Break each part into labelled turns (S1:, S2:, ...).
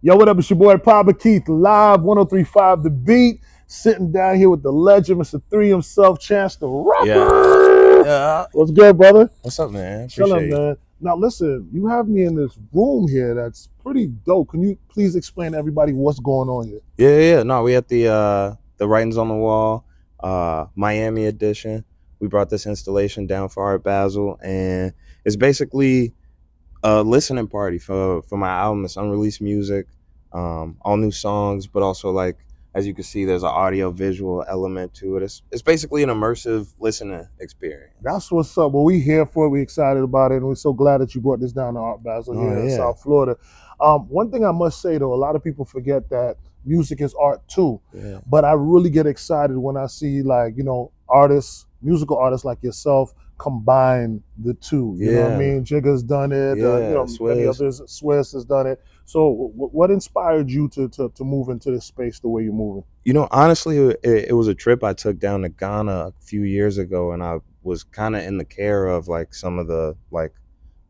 S1: Yo, what up? It's your boy Papa Keith, live 103.5 The Beat, sitting down here with the legend, Mr. Three himself, Chance the
S2: Yeah.
S1: Rapper.
S2: Yeah.
S1: What's good, brother?
S2: What's up, man?
S1: Chilling,
S2: Appreciate you.
S1: man. Now, listen, you have me in this room here that's pretty dope. Can you please explain to everybody what's going on here?
S2: Yeah. No, we at the Writings on the Wall, Miami edition. We brought this installation down for Art Basel, and it's basically a listening party for my album. It's unreleased music, all new songs, but also, like, as you can see, there's an audio visual element to it. It's basically an immersive listening experience.
S1: That's what's up. Well, we here for it. We excited about it, and we're so glad that you brought this down to Art Basel
S2: Oh,
S1: here in
S2: yeah.
S1: South Florida. One thing I must say, though, a lot of people forget that music is art too.
S2: Yeah.
S1: But I really get excited when I see, like, artists, musical artists like yourself, combine the two. You know what I
S2: Yeah.
S1: mean? Jigga's done it.
S2: Yeah,
S1: many
S2: Swizz.
S1: others. Swiss has done it. So, what inspired you to move into this space the way you're moving?
S2: Honestly, it was a trip I took down to Ghana a few years ago, and I was kind of in the care of, like, some of the, like,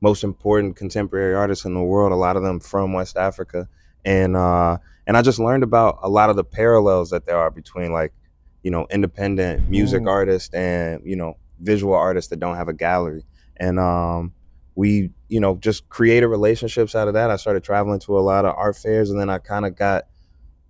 S2: most important contemporary artists in the world, a lot of them from West Africa. And I just learned about a lot of the parallels that there are between, like, independent music artists and, visual artists that don't have a gallery. And we, just created relationships out of that. I started traveling to a lot of art fairs, and then I kind of got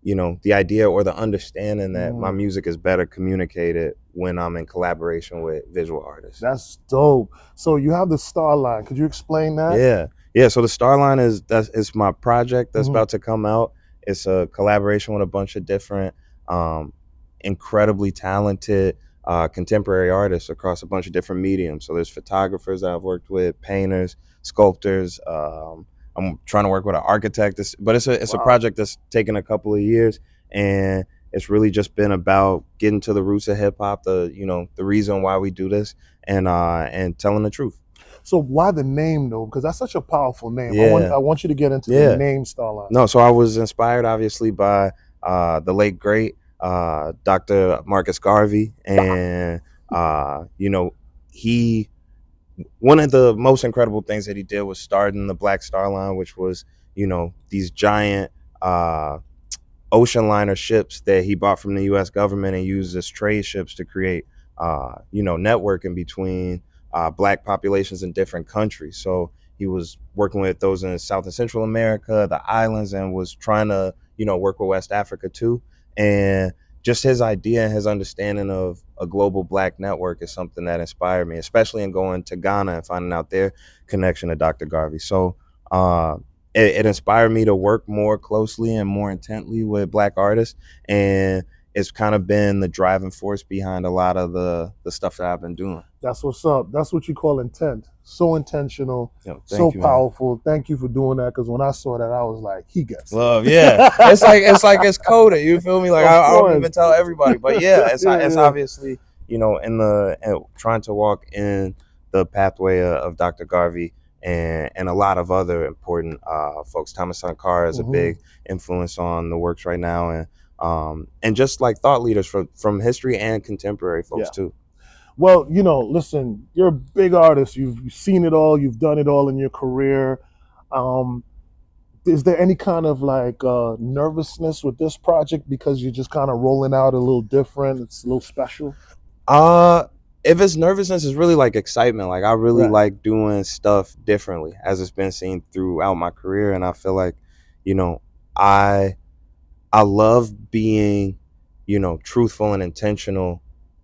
S2: the idea or the understanding that my music is better communicated when I'm in collaboration with visual artists.
S1: That's dope. So you have the Star Line. Could you explain that?
S2: Yeah. So the Starline is my project that's about to come out. It's a collaboration with a bunch of different, incredibly talented contemporary artists across a bunch of different mediums. So there's photographers that I've worked with, painters, sculptors. I'm trying to work with an architect, but it's a
S1: Wow.
S2: project that's taken a couple of years, and it's really just been about getting to the roots of hip hop, the reason why we do this, and telling the truth.
S1: So why the name, though? Because that's such a powerful name.
S2: Yeah.
S1: I want you to get into the name Starline.
S2: No, so I was inspired, obviously, by the late great Dr. Marcus Garvey, and he one of the most incredible things that he did was starting the Black Star Line, which was these giant ocean liner ships that he bought from the U.S. government and used as trade ships to create networking between Black populations in different countries. So he was working with those in South and Central America, the islands, and was trying to work with West Africa too. And just his idea and his understanding of a global Black network is something that inspired me, especially in going to Ghana and finding out their connection to Dr. Garvey. So it inspired me to work more closely and more intently with Black artists, and it's kind of been the driving force behind a lot of the stuff that I've been doing.
S1: That's what's up. That's what you call intent. So intentional,
S2: so
S1: powerful. Man. Thank you for doing that, because when I saw that, I was like, he gets
S2: love. Yeah. it's coded. You feel me? Like, I don't even tell everybody, but yeah, it's obviously in trying to walk in the pathway of Dr. Garvey and a lot of other important folks. Thomas Sankara is a big influence on the works right now, and just like thought leaders from history and contemporary folks too.
S1: Well, listen, you're a big artist. You've seen it all. You've done it all in your career. Is there any kind of like nervousness with this project because you're just kind of rolling out a little different? It's a little special.
S2: If it's nervousness, it's really like excitement. Like, I really like doing stuff differently, as it's been seen throughout my career, and I feel like, I love being, truthful and intentional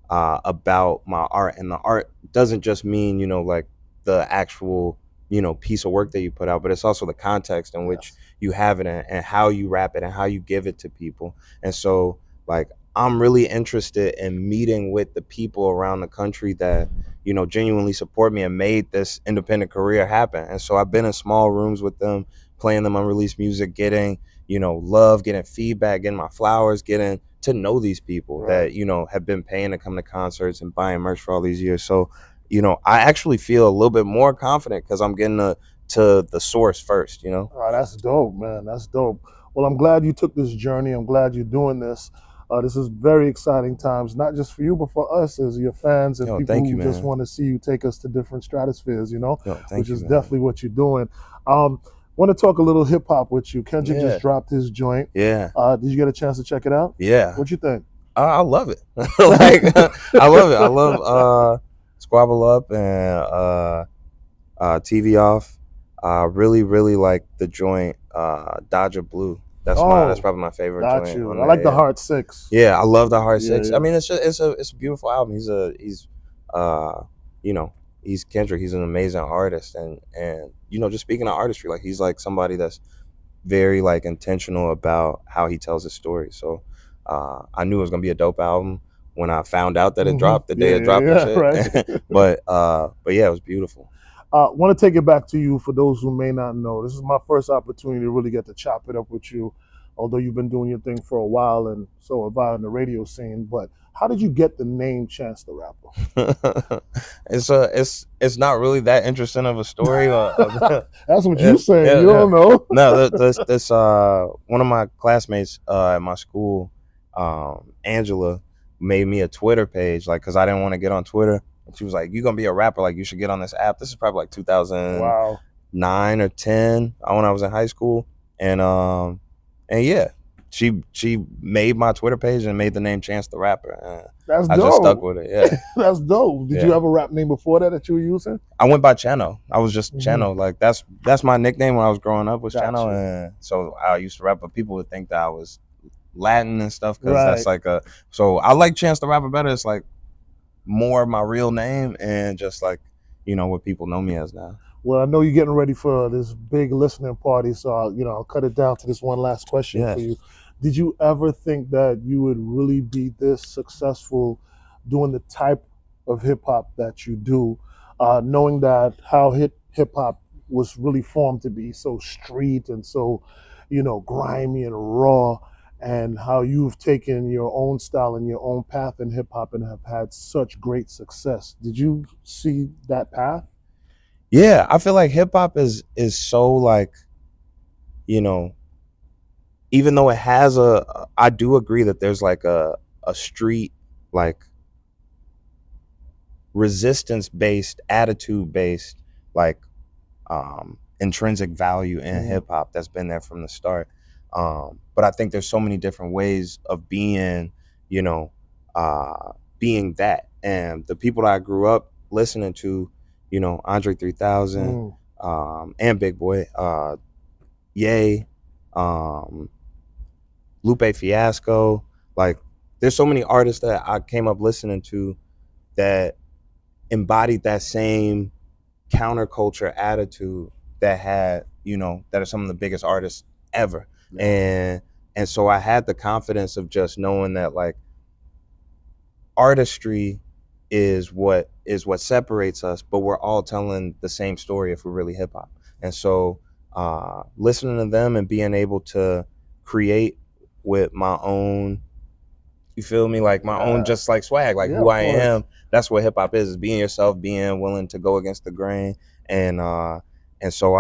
S2: about my art. And the art doesn't just mean, like the actual, piece of work that you put out, but it's also the context in which you have it and how you wrap it and how you give it to people. And so, like, I'm really interested in meeting with the people around the country that, genuinely support me and made this independent career happen. And so I've been in small rooms with them, playing them unreleased music, getting, love, getting feedback, getting my flowers, getting to know these people that, have been paying to come to concerts and buying merch for all these years. So, I actually feel a little bit more confident because I'm getting to the source first,
S1: Oh, that's dope, man. That's dope. Well, I'm glad you took this journey. I'm glad you're doing this. This is very exciting times, not just for you, but for us as your fans and people who just want to see you take us to different stratospheres, which is definitely what you're doing. Want to talk a little hip hop with you. Kendrick just
S2: Yeah,
S1: dropped his joint.
S2: yeah,
S1: Did you get a chance to check it out?
S2: yeah.
S1: What you think?
S2: I love it. Like I love it. I love Squabble Up and TV Off. Really, really like the joint Dodger Blue. That's
S1: Oh,
S2: probably my favorite
S1: got
S2: joint
S1: you.
S2: on
S1: I like
S2: there.
S1: the
S2: Yeah.
S1: Heart Six.
S2: Yeah, I love the Hard
S1: Yeah,
S2: Six. I
S1: yeah.
S2: mean, it's a beautiful album. He's you know, he's Kendrick. He's an amazing artist, and just speaking of artistry, like he's like somebody that's very like intentional about how he tells his story. So I knew it was gonna be a dope album when I found out that it dropped the day
S1: Yeah,
S2: it
S1: yeah,
S2: dropped and
S1: yeah.
S2: shit.
S1: Right.
S2: But yeah, it was beautiful.
S1: Want to take it back to you for those who may not know. This is my first opportunity to really get to chop it up with you, although you've been doing your thing for a while and so have I in the radio scene. But how did you get the name Chance the Rapper?
S2: It's not really that interesting of a story.
S1: That's what
S2: Yeah,
S1: you saying.
S2: yeah,
S1: You
S2: yeah.
S1: don't know.
S2: No, this one of my classmates at my school, Angela, made me a Twitter page, like, cause I didn't want to get on Twitter. And she was like, "You gonna be a rapper? Like, you should get on this app." This is probably like 2009
S1: Wow,
S2: or 10, when I was in high school, and yeah, she made my Twitter page and made the name Chance the Rapper. And
S1: that's
S2: I just stuck
S1: dope.
S2: with it. Yeah,
S1: That's dope. Did you
S2: yeah.
S1: have a rap name before that you were using?
S2: I went by Chano. I was just
S1: Hmm.
S2: Chano. Like that's my nickname when I was growing up, was
S1: Got
S2: Chano,
S1: you.
S2: and so I used to rap. But people would think that I was Latin and stuff because that's
S1: Right.
S2: like a. So I like Chance the Rapper better. It's like more my real name and just like what people know me as now.
S1: Well, I know you're getting ready for this big listening party, so I'll cut it down to this one last question
S2: Yeah.
S1: for you. Did you ever think that you would really be this successful doing the type of hip hop that you do, knowing that how hip hop was really formed to be so street and so, grimy and raw, and how you've taken your own style and your own path in hip hop and have had such great success? Did you see that path?
S2: Yeah, I feel like hip hop is so like you know even though it has I do agree that there's like a street like resistance based attitude based like intrinsic value in
S1: Mhm.
S2: hip hop that's been there from the start. But I think there's so many different ways of you know, being that. And the people that I grew up listening to, Andre 3000,
S1: Mm.
S2: and Big Boy, Ye, um, Lupe Fiasco, like there's so many artists that I came up listening to that embodied that same counterculture attitude that that are some of the biggest artists ever.
S1: Yeah.
S2: And so I had the confidence of just knowing that like artistry is what separates us, but we're all telling the same story if we're really hip hop. And so listening to them and being able to create with my own, you feel me, like my own
S1: Yeah.
S2: just like swag, like
S1: Yeah,
S2: who
S1: of
S2: I
S1: course.
S2: am. That's what hip hop is being yourself, being willing to go against the grain. And so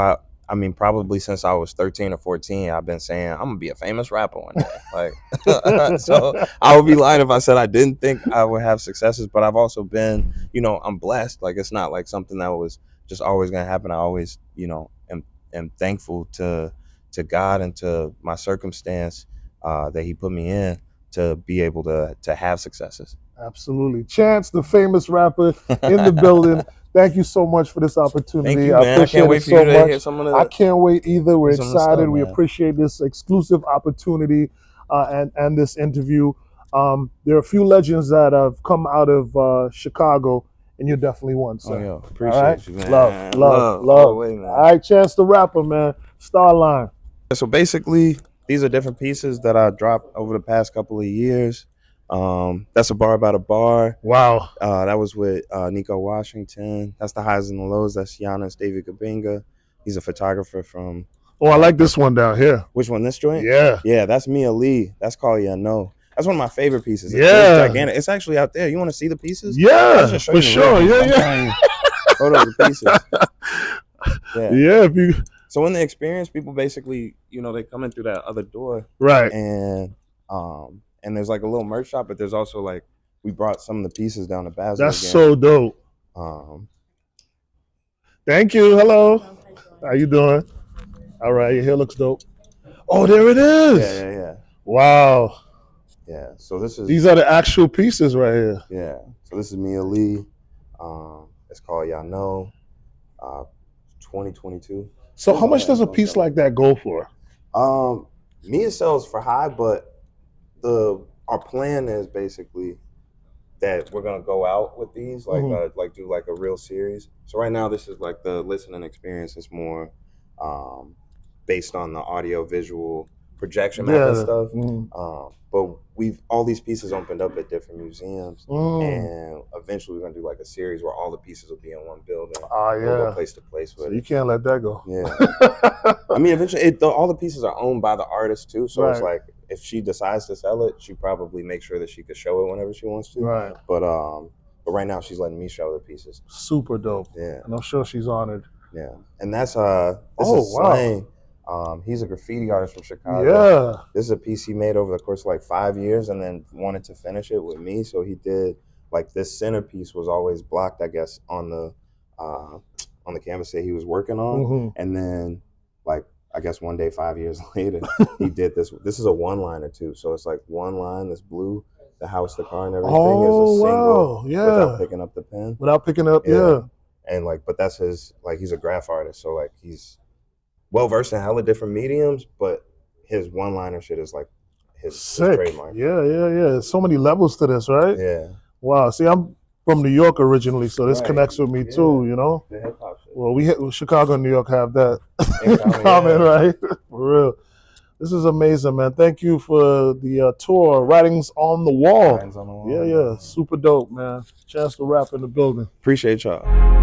S2: I mean, probably since I was 13 or 14, I've been saying I'm gonna be a famous rapper one day. Like, so I would be lying if I said I didn't think I would have successes. But I've also been, I'm blessed. Like, it's not like something that was just always gonna happen. I always, am thankful to God and to my circumstance that He put me in to be able to have successes.
S1: Absolutely. Chance, the famous rapper in the building. Thank you so much for this
S2: Thank
S1: opportunity.
S2: you,
S1: I
S2: man. I can't
S1: appreciate it
S2: wait for you
S1: so
S2: to hear
S1: much.
S2: some of
S1: I
S2: the
S1: can't wait either. We're
S2: hear some of the stuff,
S1: excited. We
S2: man.
S1: appreciate this exclusive opportunity and this interview. There are a few legends that have come out of Chicago, and you're definitely one,
S2: Oh
S1: sir.
S2: yeah,
S1: All right.
S2: appreciate you,
S1: Love,
S2: man.
S1: love,
S2: Love all the
S1: love.
S2: way,
S1: All
S2: man.
S1: right, Chance the rapper, man. Starline.
S2: So basically, these are different pieces that I dropped over the past couple of years. That's a bar about a bar.
S1: Wow.
S2: That was with Nico Washington. That's the highs and the lows. That's Giannis David Gabinga. He's a photographer from.
S1: Oh, I like this one down here.
S2: Which one? This joint?
S1: Yeah.
S2: Yeah, that's Mia Lee. That's called Yeah No. That's one of my favorite pieces. It's
S1: Yeah.
S2: gigantic. It's actually out there. You want to see the pieces? I'll
S1: Yeah,
S2: just show
S1: for
S2: you the real
S1: sure.
S2: pieces.
S1: Yeah,
S2: I'm
S1: yeah.
S2: showing you photos of pieces. Yeah.
S1: Yeah, if you
S2: So in the experience, people basically, they come in through that other door,
S1: right.
S2: and there's like a little merch shop, but there's also like we brought some of the pieces down to Basel
S1: That's
S2: again.
S1: so dope.
S2: Um,
S1: Thank you. Hello. How you doing? All right, your hair looks dope. Oh, there it
S2: Yeah,
S1: is.
S2: yeah, yeah,
S1: Wow.
S2: yeah. So this is
S1: These are the actual pieces right here.
S2: yeah. So this is Mia Lee. It's called Y'all Know, uh, 2022.
S1: So how much does a piece like that go for?
S2: Um, Mia sells for high, but our plan is basically that we're gonna go out with these, like do like a real series. So right now, this is like the listening experience is more based on the audio visual projection method stuff. But we've all these pieces opened up at different museums, and eventually we're gonna do like a series where all the pieces will be in one building.
S1: Yeah.
S2: We'll go place to place with
S1: So
S2: it.
S1: you can't let that go.
S2: Yeah. I mean, eventually, all the pieces are owned by the artist too. So it's like if she decides to sell it, she probably make sure that she could show it whenever she wants to.
S1: Right.
S2: But right now she's letting me show the pieces.
S1: Super dope.
S2: Yeah.
S1: And I'm sure she's honored.
S2: Yeah. And that's this is Slang. He's a graffiti artist from Chicago.
S1: Yeah.
S2: This is a piece he made over the course of like 5 years, and then wanted to finish it with me. So he did like this centerpiece was always blocked, I guess, on the canvas that he was working on, and then like I guess one day 5 years later he did this. This is a one-liner too, so it's like one line. This blue, the house, the car, and everything is a single without picking up the pen.
S1: Yeah.
S2: And like, but that's his, like, he's a graph artist, so like he's well versed in hella different mediums, but his one-liner shit is like his trademark.
S1: Yeah. So many levels to this, right?
S2: Yeah.
S1: Wow. See, I'm from New York originally, so this connects with me too, you know?
S2: The hip hop shit.
S1: Well, Chicago and New York have that in common, right? For real. This is amazing, man. Thank you for the tour, Writings on the Wall.
S2: Writings on the Wall.
S1: Yeah. Super dope, man. Chance to rap in the building.
S2: Appreciate y'all.